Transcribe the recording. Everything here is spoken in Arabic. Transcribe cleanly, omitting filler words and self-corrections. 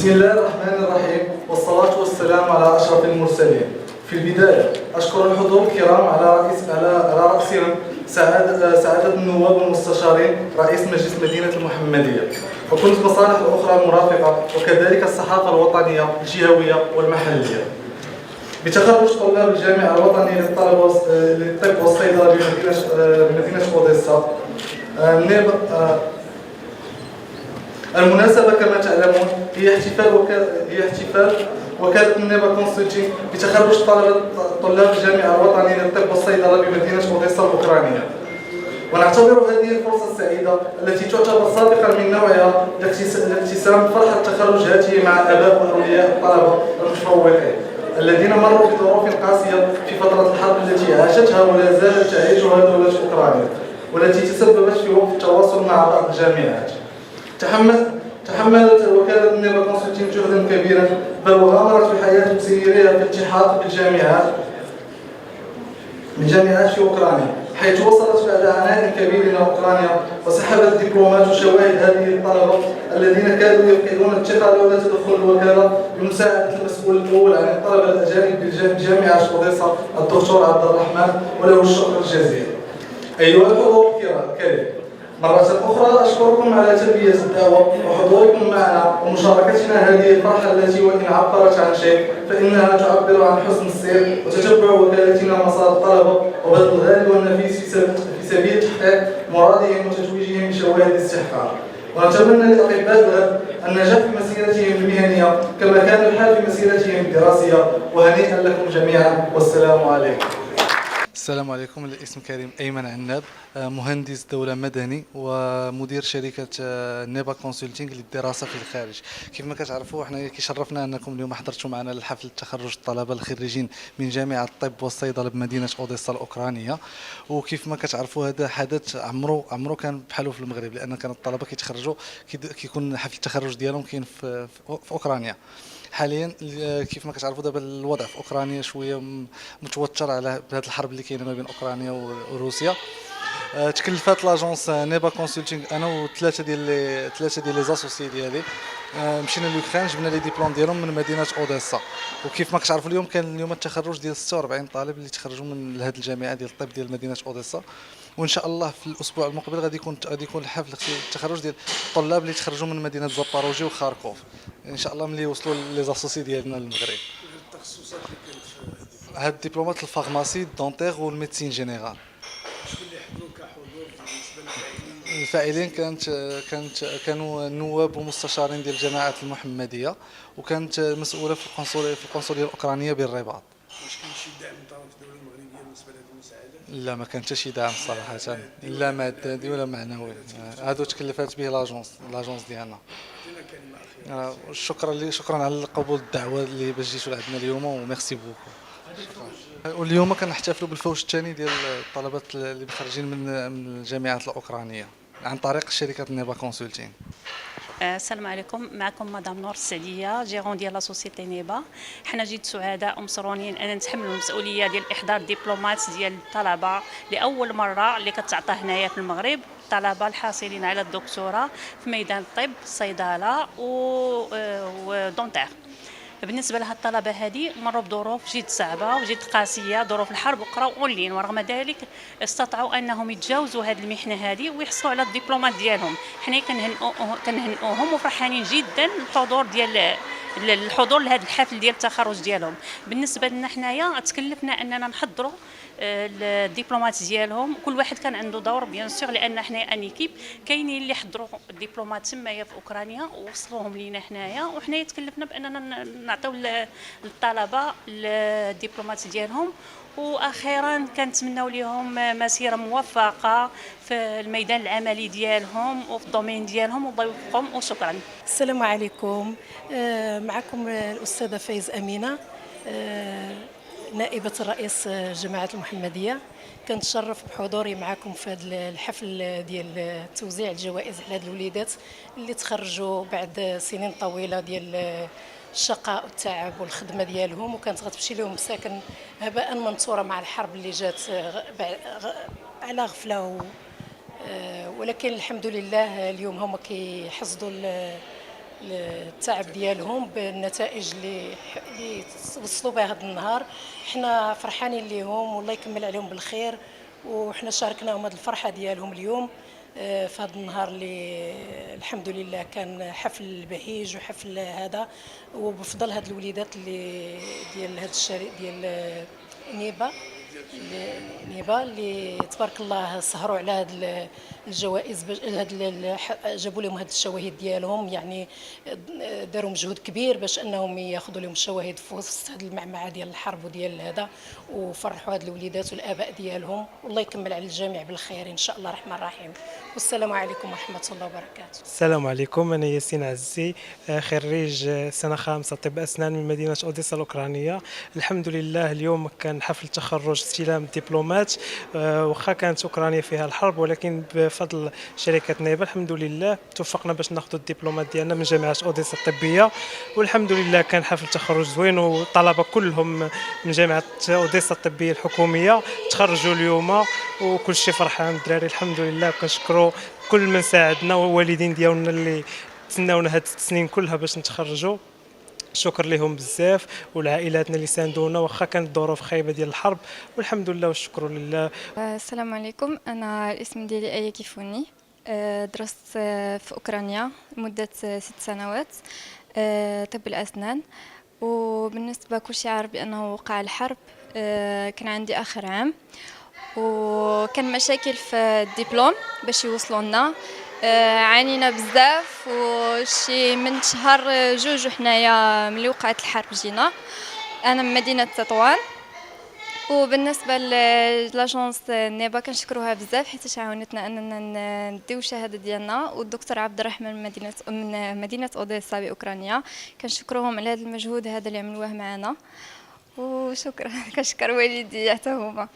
بسم الله الرحمن الرحيم، والصلاة والسلام على أشرف المرسلين. في البداية أشكر الحضور الكرام على رأسهم سعادة النواب والمستشارين رئيس مجلس مدينة المحمدية، وكل المصالح الأخرى المرافقة، وكذلك الصحافة الوطنية الجهوية والمحلية. بتخرج طلاب الجامعة الوطنية للطب والصيدلة بمدينة أوديسا، المناسبة كما تعلمون هي احتفال وكالة النيبا كونسلتينغ بتخرج طلاب الجامعة الوطنية للطب والصيدلة بمدينة أوديسا الأوكرانية. ونعتبر هذه الفرصة السعيدة التي تعتبر سابقا من نوعها لاقتسام فرحة التخرج هاته مع آباء وأولياء الطلبة المتفوقين الذين مروا بظروف قاسية في فترة الحرب التي عاشتها ولا زالت تعيشها دولة أوكرانيا، والتي تسببت في وقف التواصل مع بعض الجامعات. تحملت وكالة النيبا كونسلتينغ جهدا كبيرا، بل وغامرت بحياة مسيرها في الالتحاق بالجامعات في أوكرانيا، حيث وصلت بعد عناء كبير إلى أوكرانيا وسحبت دبلومات وشواهد هذه الطلبة الذين كادوا يفقدون الثقة لولا تدخل الوكالة بمساعدة المسؤول الأول عن الطلبة الأجانب بجامعة أوديسا الدكتور عبد الرحمن، وله الشكر الجزيل. أيها الحضور الكريم، مرة أخرى أشكركم على تلبية الدعوة وحضوركم معنا ومشاركتنا هذه الفرحة التي وإن عبرت عن شيء فإنها تعبر عن حسن السير وتتبع وكالتنا مسار الطلبة وبذل الغالي والنفيس في سبيل تحقيق مرادهم وتتويجهم بشواهد الاستحقاق. ونتمنى للأطباء الغد النجاح في مسيرتهم المهنية كما كان الحال في مسيرتهم الدراسية، وهنيئا لكم جميعا، والسلام عليكم. السلام عليكم. الاسم كريم أيمن عناب، مهندس دولة مدني ومدير شركة نيبا كونسلتينغ للدراسة في الخارج. كيف ما كتعرفوا احنا كيشرفنا انكم اليوم حضرتوا معنا لحفل تخرج الطلبة الخريجين من جامعة الطب والصيدلة بمدينة أوديسا الأوكرانية. وكيف ما كتعرفوا هذا حدث عمره كان بحاله في المغرب، لأن كان الطلبة كيتخرجوا كيكون حفل التخرج ديالهم كاين في أوكرانيا. حاليا كيف ما كتعرفوا دابا الوضع في اوكرانيا شويه متوتر على هذه الحرب اللي كاينه ما بين اوكرانيا وروسيا. تكلفات لاجونس نيبا كونسلتينغ انا وثلاثه ديال لي زاسوسي ديالي مشينا لوكران، جبنا لي ديبلوم ديالهم من مدينه اوديسا. وكيف ما كتعرفوا اليوم كان التخرج ديال 46 طالب اللي تخرجوا من هذه الجامعه ديال الطب ديال مدينه اوديسا. وان شاء الله في الاسبوع المقبل غادي يكون الحفل التخرج ديال الطلاب اللي تخرجوا من مدينه زاباروجي وخاركوف ان شاء الله ملي يوصلوا لي زاسوسي ديالنا للمغرب. التخصصات اللي كانت هاد الدبلومات الفارماسي الدونتيغ والميديسين جينيرال. شكون اللي حضروا كحضور بالنسبه للفاعلين؟ كانوا النواب ومستشارين ديال الجماعات المحمديه، وكانت مسؤوله في القنصليه الاوكرانيه بالرباط. واش كان شي دعم من طرف الدوله المغربيه بالنسبه لهذه المساعده؟ لا، ما كان حتى شي دعم صراحه، لا مادي ولا معنوي. هادو تكلفات به لاجونس ديالنا. شكرا على قبول الدعوه اللي باش جيتوا لعندنا اليوم، وميرسي بوكو. واليوم كنحتفلوا بالفوج الثاني ديال الطلبه اللي مخرجين من الجامعات الاوكرانيه عن طريق شركه نيبا كونسلتينغ. السلام عليكم، معكم مدام نور السعديه، جيرون ديال لا سوسيتي نيبا. حنا جيت سعداء ومسرونين ان نتحملوا المسؤوليه ديال احضار دبلومات ديال الطلبه لاول مره اللي كتعطى هنايا في المغرب، الطلبه الحاصلين على الدكتوراه في ميدان الطب، الصيدله ودونتير. بالنسبه لها الطلبه هذه مروا بظروف جد صعبه وجد قاسيه، ظروف الحرب، وقراو اونلاين، ورغم ذلك استطاعوا انهم يتجاوزوا هذه المحنه هذه ويحصلوا على الدبلومات ديالهم. حنا كنهنئوهم وفرحانين جدا الحضور لهذا الحفل ديال التخرج ديالهم. بالنسبه لنا حنايا تكلفنا اننا نحضروا الدبلومات ديالهم، كل واحد كان عنده دور بيان سور، لان حنا انيكيب كاينين اللي حضروا الدبلومات تمايا في اوكرانيا ووصلوهم لينا حنايا، وحنايا تكلفنا باننا نعطيو للطلبه الدبلومات ديالهم. واخيرا كنتمناو لهم مسيره موفقه في الميدان العملي ديالهم وفي الدومين ديالهم، والله يوفقهم، وشكرا. السلام عليكم، معكم الاستاذه فايز امينه، نائبة رئيس جماعة المحمدية. كنتشرف بحضوري معكم في هذا الحفل ديال توزيع الجوائز على هاد الوليدات اللي تخرجوا بعد سنين طويلة ديال الشقاء والتعب والخدمة ديالهم، وكانت غتمشي لهم مساكن هباء منثورة مع الحرب اللي جات على غفلة. ولكن الحمد لله اليوم هما كيحصدوا التعب ديالهم بالنتائج اللي وصلوا بها هذا النهار. حنا فرحانين ليهم والله يكمل عليهم بالخير، وحنا شاركناهم هذه الفرحه ديالهم اليوم في هذا النهار اللي الحمد لله كان حفل بهيج وحفل هذا، وبفضل هاد الوليدات اللي ديال هذا الشريك ديال نيبا اللي تبارك الله سهروا على هاد الجوائز، جابوا لهم هاد الشواهد ديالهم، يعني داروا مجهود كبير باش انهم ياخذوا لهم الشواهد في وسط هاد المعمعه ديال الحرب وديال هذا، وفرحوا هاد الوليدات والاباء ديالهم، والله يكمل على الجميع بالخير ان شاء الله الرحمن الرحيم. والسلام عليكم ورحمه الله وبركاته. السلام عليكم، أنا ياسين عزي، خريج سنة خامسة طب أسنان من مدينة أوديسا الأوكرانية. الحمد لله اليوم كان حفل تخرج استلام الدبلومات، وخا كانت أوكرانيا فيها الحرب، ولكن بفضل شركة نيبا الحمد لله توفقنا باش ناخذ الدبلومات ديالنا من جامعة أوديسا الطبية، والحمد لله كان حفل تخرج زوين، والطلبة كلهم من جامعة أوديسا الطبية الحكومية تخرجوا اليوم وكل شيء فرحان الدراري الحمد لله. كنشكروا كل من ساعدنا والوالدين ديالنا اللي تسناونا هاد 6 سنين كلها باش نتخرجوا، شكر لهم بزاف، والعائلاتنا اللي ساندونا واخا كانت الظروف خايبه ديال الحرب، والحمد لله والشكر لله. السلام عليكم، انا الاسم ديالي ايه كيفوني، درست في اوكرانيا مده 6 سنوات طب الاسنان. وبالنسبه كلشي عارف بانه وقع الحرب، كان عندي اخر عام وكان مشاكل في الدبلوم باش يوصلوا لنا، عانينا بزاف، وشي من شهر جوج وحنايا ملي وقعت الحرب جينا. انا من مدينه تطوان، وبالنسبه لاجونس نيبا كنشكروها بزاف حيت عاونتنا اننا نديو الشهاده ديالنا، والدكتور عبد الرحمن من مدينه اوديسا باوكرانيا كنشكروهم على هذا المجهود هذا اللي عملوه معنا، وشكرا. كنشكر والدي حتى هما.